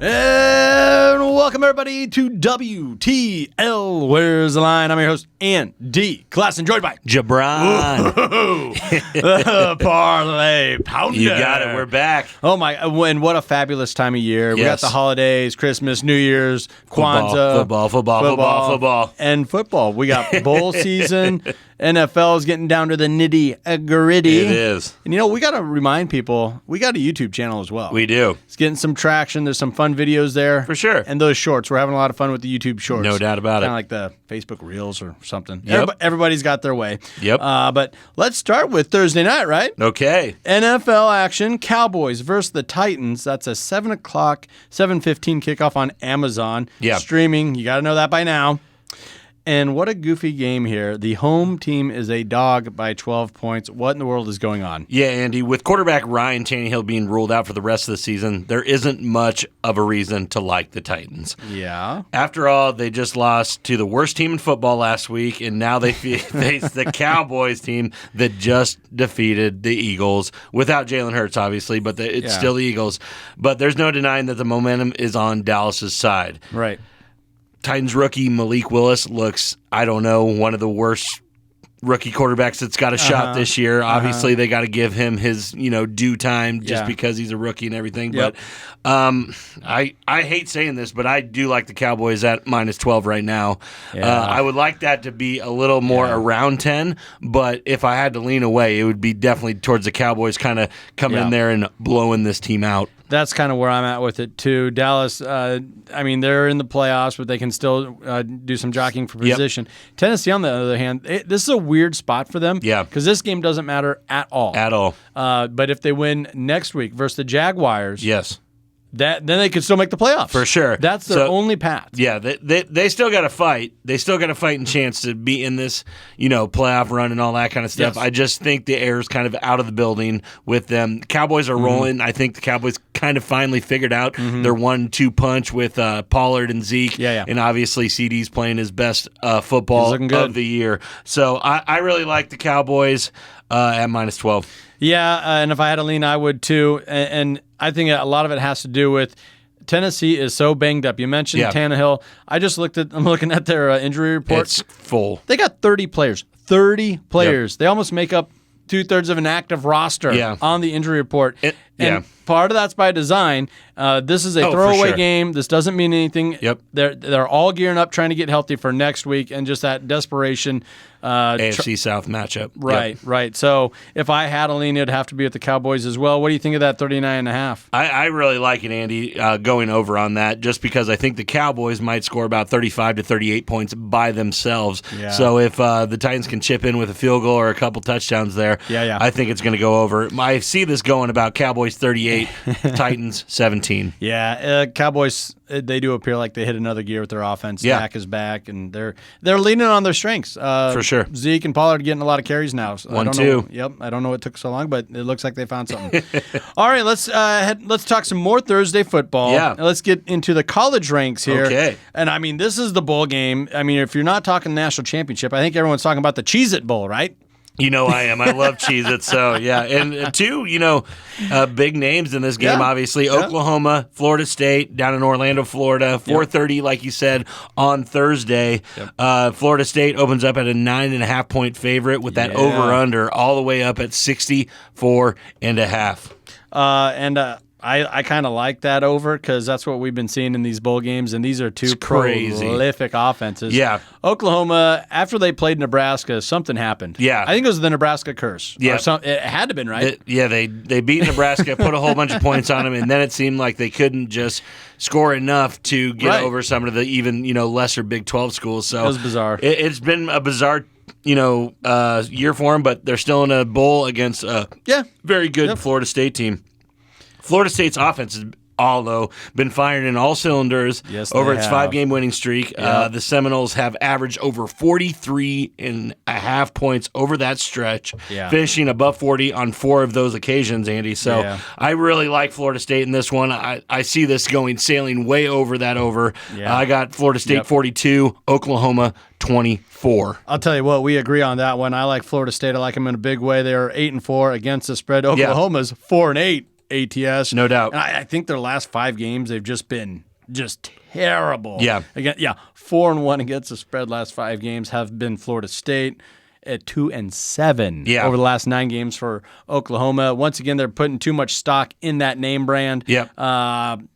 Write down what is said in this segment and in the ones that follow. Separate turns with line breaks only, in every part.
And welcome everybody to WTL Where's the Line? I'm your host, Andy Class, and joined by
Jabron.
the Parlay Pounder.
You got it. We're back.
Oh my! And what a fabulous time of year. We got the holidays, Christmas, New Year's, Kwanzaa,
football,
and football. We got bowl season. NFL is getting down to the nitty-gritty.
It is.
And, you know, we got to remind people, we got a YouTube channel as well.
We do.
It's getting some traction. There's some fun videos there.
For sure.
And those shorts. We're having a lot of fun with the YouTube shorts.
No doubt about it.
Kind of like the Facebook Reels or something.
Yep.
Everybody's got their way.
Yep.
But let's start with Thursday night, right?
Okay.
NFL action. Cowboys versus the Titans. That's a 7 o'clock, 7:15 kickoff on Amazon.
Yeah.
Streaming. You got to know that by now. And what a goofy game here. The home team is a dog by 12 points. What in the world is going on?
Yeah, Andy, with quarterback Ryan Tannehill being ruled out for the rest of the season, there isn't much of a reason to like the Titans.
Yeah.
After all, they just lost to the worst team in football last week, and now they face the Cowboys team that just defeated the Eagles without Jalen Hurts, obviously, but it's still the Eagles. But there's no denying that the momentum is on Dallas's side.
Right.
Titans rookie Malik Willis looks, I don't know, one of the worst rookie quarterbacks that's got a shot this year. Obviously, they got to give him his, due time just because he's a rookie and everything.
Yep.
But I hate saying this, but I do like the Cowboys at minus 12 right now.
Yeah.
I would like that to be a little more around 10, but if I had to lean away, it would be definitely towards the Cowboys kind of coming in there and blowing this team out.
That's kind of where I'm at with it, too. Dallas, they're in the playoffs, but they can still do some jockeying for position. Tennessee, on the other hand, this is a weird spot for them.
Yeah.
Because this game doesn't matter at all.
At all.
But if they win next week versus the Jaguars,
yes.
then they could still make the playoffs.
For sure.
That's their only path.
Yeah, they still got to fight. They still got a fighting chance to be in this, playoff run and all that kind of stuff.
Yes.
I just think the air is kind of out of the building with them. Cowboys are rolling. I think the Cowboys kind of finally figured out their 1-2 punch with Pollard and Zeke.
Yeah.
And obviously CD's playing his best football of the year. So I really like the Cowboys at minus 12.
Yeah, and if I had to lean, I would too. And I think a lot of it has to do with Tennessee is so banged up. You mentioned Tannehill. I'm looking at their injury report.
It's full.
They got 30 players. 30 players. Yep. They almost make up 2/3 of an active roster on the injury report. And part of that's by design. This is a throwaway game. This doesn't mean anything.
Yep.
They're all gearing up, trying to get healthy for next week, and just that desperation.
AFC South matchup.
Right. So if I had a lean, it'd have to be with the Cowboys as well. What do you think of that 39.5?
I really like it, Andy, going over on that, just because I think the Cowboys might score about 35 to 38 points by themselves. Yeah. So if the Titans can chip in with a field goal or a couple touchdowns there, I think it's going to go over. I see this going about Cowboys 38, Titans 17.
Yeah, Cowboys, they do appear like they hit another gear with their offense. Dak is back, and they're leaning on their strengths.
For sure.
Zeke and Pollard getting a lot of carries now. So
1-2.
Yep, I don't know what took so long, but it looks like they found something. All right, let's talk some more Thursday football.
Yeah.
Let's get into the college ranks here.
Okay.
And, this is the bowl game. If you're not talking national championship, I think everyone's talking about the Cheez-It Bowl, right?
I am. I love Cheez-It. So, yeah. And two, big names in this game, obviously. Oklahoma, Florida State, down in Orlando, Florida. 4:30, like you said, on Thursday. Yep. Florida State opens up at a 9.5-point favorite with that over-under all the way up at 64.5.
I kind of like that over because that's what we've been seeing in these bowl games, and these are two prolific offenses.
Yeah.
Oklahoma, after they played Nebraska, something happened.
Yeah.
I think it was the Nebraska curse.
Yeah.
It had to have been, right?
They beat Nebraska, put a whole bunch of points on them, and then it seemed like they couldn't just score enough to get over some of the even, lesser Big 12 schools. So
it was bizarre.
It's been a bizarre year for them, but they're still in a bowl against a very good Florida State team. Florida State's offense has been firing in all cylinders over its 5-game winning streak. The Seminoles have averaged over 43.5 points over that stretch, finishing above 40 on 4 of those occasions, Andy. So I really like Florida State in this one. I see this sailing way over that over. I got Florida State 42, Oklahoma 24.
I'll tell you what, we agree on that one. I like Florida State. I like them in a big way. They are 8-4 against the spread. Oklahoma's 4-8. ATS.
No doubt.
And I think their last 5 games, they've just been terrible.
Yeah.
Again, 4-1 against the spread last 5 games have been Florida State at 2-7 over the last 9 games for Oklahoma. Once again, they're putting too much stock in that name brand.
Yep.
And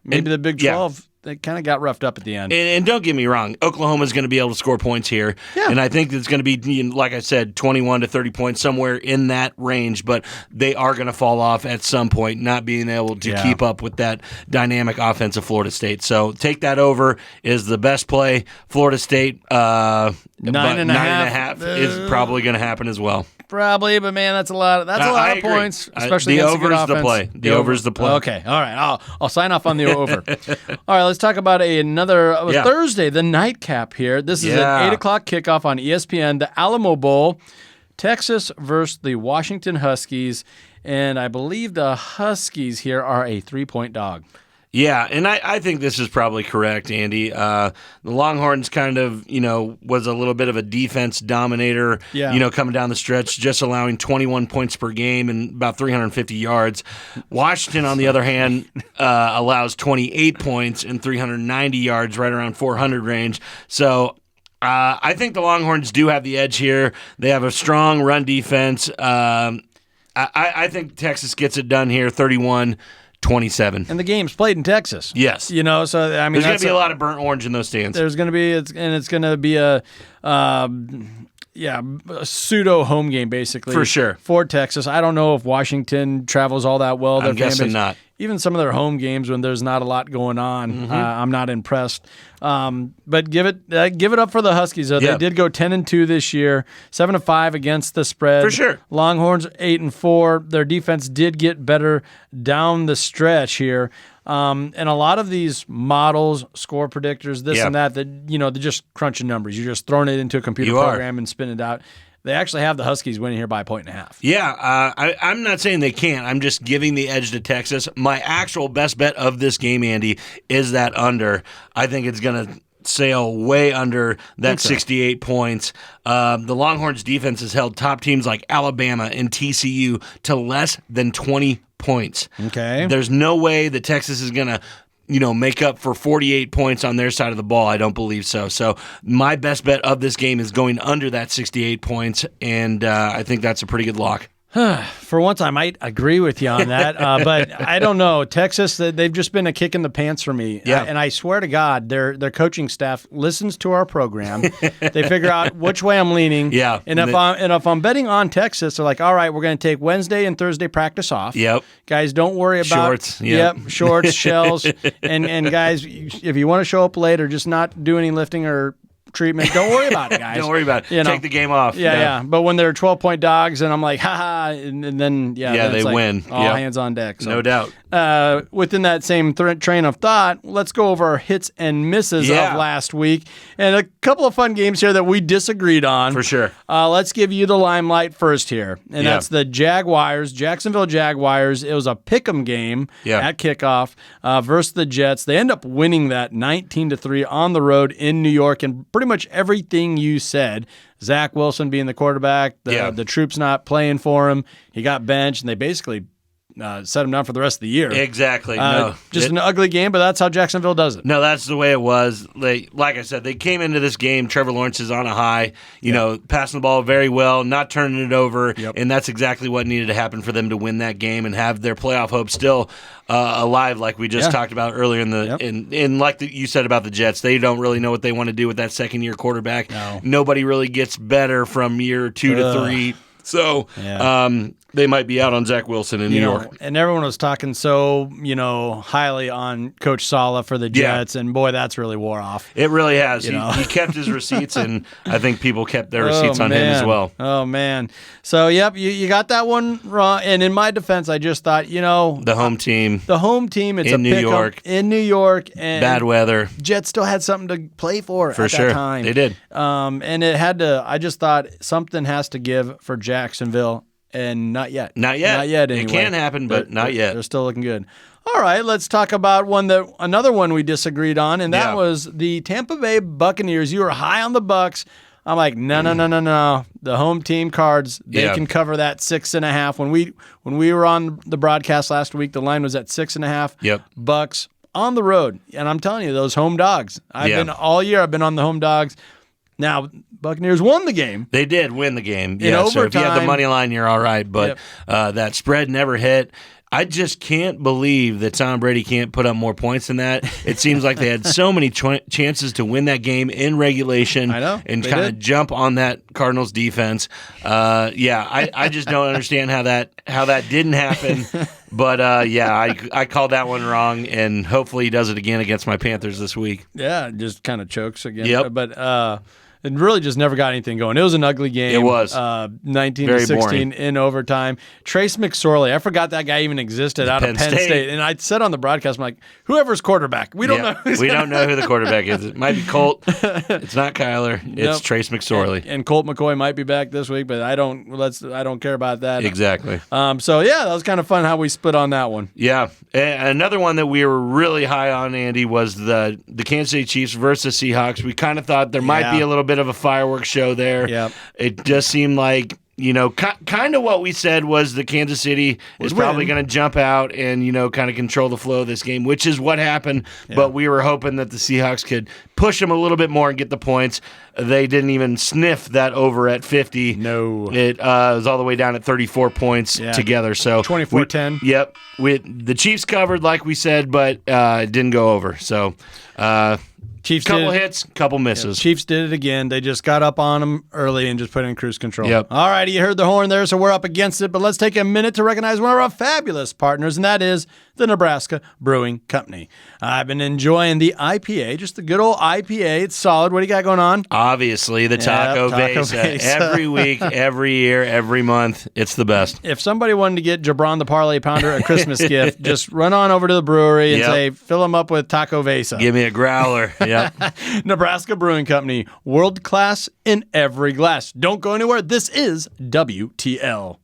maybe the Big 12, they kind of got roughed up at the end.
And don't get me wrong, Oklahoma's going to be able to score points here. Yeah. And I think it's going to be, like I said, 21 to 30 points, somewhere in that range. But they are going to fall off at some point, not being able to keep up with that dynamic offense of Florida State. So take that over is the best play. Florida State, 9.5 is probably going to happen as well.
Probably, but man, that's a lot of points, especially
the
against
over
a good
is the play. The over is the play.
Okay, all right. I'll sign off on the over. All right, let's talk about another Thursday, the nightcap here. This is an 8:00 kickoff on ESPN, the Alamo Bowl, Texas versus the Washington Huskies, and I believe the Huskies here are a 3-point dog.
Yeah, and I think this is probably correct, Andy. The Longhorns kind of, was a little bit of a defense dominator, coming down the stretch, just allowing 21 points per game and about 350 yards. Washington, on the other hand, allows 28 points and 390 yards, right around 400 range. So I think the Longhorns do have the edge here. They have a strong run defense. I think Texas gets it done here, 31-27.
And the game's played in Texas.
Yes.
So I mean,
there's going to be a lot of burnt orange in those stands.
There's going to be, it's going to be a pseudo home game, basically.
For sure.
For Texas. I don't know if Washington travels all that well.
I'm guessing not.
Even some of their home games when there's not a lot going on, I'm not impressed. But give it up for the Huskies. They did go 10-2 this year, 7-5 against the spread.
For sure.
Longhorns 8-4. Their defense did get better down the stretch here. And a lot of these models, score predictors, this and that, they're just crunching numbers. You're just throwing it into a computer program and spinning it out. They actually have the Huskies winning here by 1.5.
Yeah, I'm not saying they can't. I'm just giving the edge to Texas. My actual best bet of this game, Andy, is that under. I think it's going to sail way under that 68 points. The Longhorns defense has held top teams like Alabama and TCU to less than 20 points.
Okay.
There's no way that Texas is going to make up for 48 points on their side of the ball. I don't believe so. So my best bet of this game is going under that 68 points, and I think that's a pretty good lock.
For once, I might agree with you on that, but I don't know. Texas, they've just been a kick in the pants for me.
Yeah.
And I swear to God, their coaching staff listens to our program. They figure out which way I'm leaning.
Yeah.
And if I'm betting on Texas, they're like, all right, we're going to take Wednesday and Thursday practice off.
Yep.
Guys, don't worry about
shorts. Yep.
Shorts, shells, and guys, if you want to show up late or just not do any lifting or treatment, don't worry about it, guys.
Don't worry about it. Take the game off.
Yeah. But when they're 12-point dogs and I'm like, and then then
they win.
All hands on deck. So.
No doubt.
Within that same train of thought, let's go over our hits and misses of last week. And a couple of fun games here that we disagreed on.
For sure.
Let's give you the limelight first here. And that's the Jacksonville Jaguars. It was a pick'em game at kickoff versus the Jets. They end up winning that 19-3 on the road in New York. And pretty much everything you said, Zach Wilson being the quarterback, the troops not playing for him, he got benched, and they basically set him down for the rest of the year.
Exactly.
An ugly game, but that's how Jacksonville does it.
No, that's the way it was. Like I said, they came into this game, Trevor Lawrence is on a high, passing the ball very well, not turning it over, and that's exactly what needed to happen for them to win that game and have their playoff hope still alive, like we just talked about earlier in like you said about the Jets. They don't really know what they want to do with that second-year quarterback. No. Nobody really gets better from year 2 to 3. So they might be out on Zach Wilson in New York.
And everyone was talking so, highly on Coach Saleh for the Jets, and boy, that's really wore off.
It really has. He kept his receipts, and I think people kept their receipts on him as well.
Oh, man. So, you got that one wrong. And in my defense, I just thought,
the home team.
It's
in New York.
In New York. And
bad weather.
Jets still had something to play for at
sure.
that time.
They did.
And it had to, I just thought something has to give for Jacksonville. And not yet.
Not yet.
Not yet, anyway.
It can happen, but not yet.
They're still looking good. All right, let's talk about another one we disagreed on, and that was the Tampa Bay Buccaneers. You were high on the Bucs. I'm like, no. The home team Cards, they can cover that 6.5. When we were on the broadcast last week, the line was at 6.5.
Yep.
Bucks on the road. And I'm telling you, those home dogs. All year I've been on the home dogs. Now, Buccaneers won the game.
They did win the game.
In overtime.
So if you have the money line, you're all right. But that spread never hit. I just can't believe that Tom Brady can't put up more points than that. It seems like they had so many chances to win that game in regulation.
I know,
and kind of jump on that Cardinals defense. I just don't understand how that didn't happen. But I called that one wrong, and hopefully he does it again against my Panthers this week.
Yeah, just kind of chokes again.
Yep.
But it really just never got anything going. It was an ugly game.
It was
19-16 in overtime. Trace McSorley, I forgot that guy even existed out of Penn State. And I said on the broadcast, I'm like, whoever's quarterback, we don't know.
We don't know who the quarterback is. It might be Colt. It's not Kyler. It's Trace McSorley.
And Colt McCoy might be back this week, but I don't care about that.
Exactly.
That was kind of fun how we split on that one.
Yeah. Another one that we were really high on, Andy, was the Kansas City Chiefs versus Seahawks. We kind of thought there might be a little bit of a fireworks show there.
Yep.
It just seemed like, kind of what we said was that Kansas City is probably going to jump out and, kind of control the flow of this game, which is what happened. Yeah. But we were hoping that the Seahawks could push them a little bit more and get the points. They didn't even sniff that over at 50.
No.
It was all the way down at 34 points together. So
24-10.
Yep. The Chiefs covered, like we said, but it didn't go over. So
Chiefs
couple hits, couple misses.
Chiefs did it again. They just got up on them early and just put in cruise control.
Yep.
All righty, you heard the horn there, so we're up against it. But let's take a minute to recognize one of our fabulous partners, and that is the Nebraska Brewing Company. I've been enjoying the IPA, just the good old IPA. It's solid. What do you got going on?
Obviously, the Taco Besa. Every week, every year, every month. It's the best.
If somebody wanted to get Jabron the Parlay Pounder a Christmas gift, just run on over to the brewery and say, fill them up with Taco Besa.
Give me a growler. Yep.
Nebraska Brewing Company, world class in every glass. Don't go anywhere. This is WTL.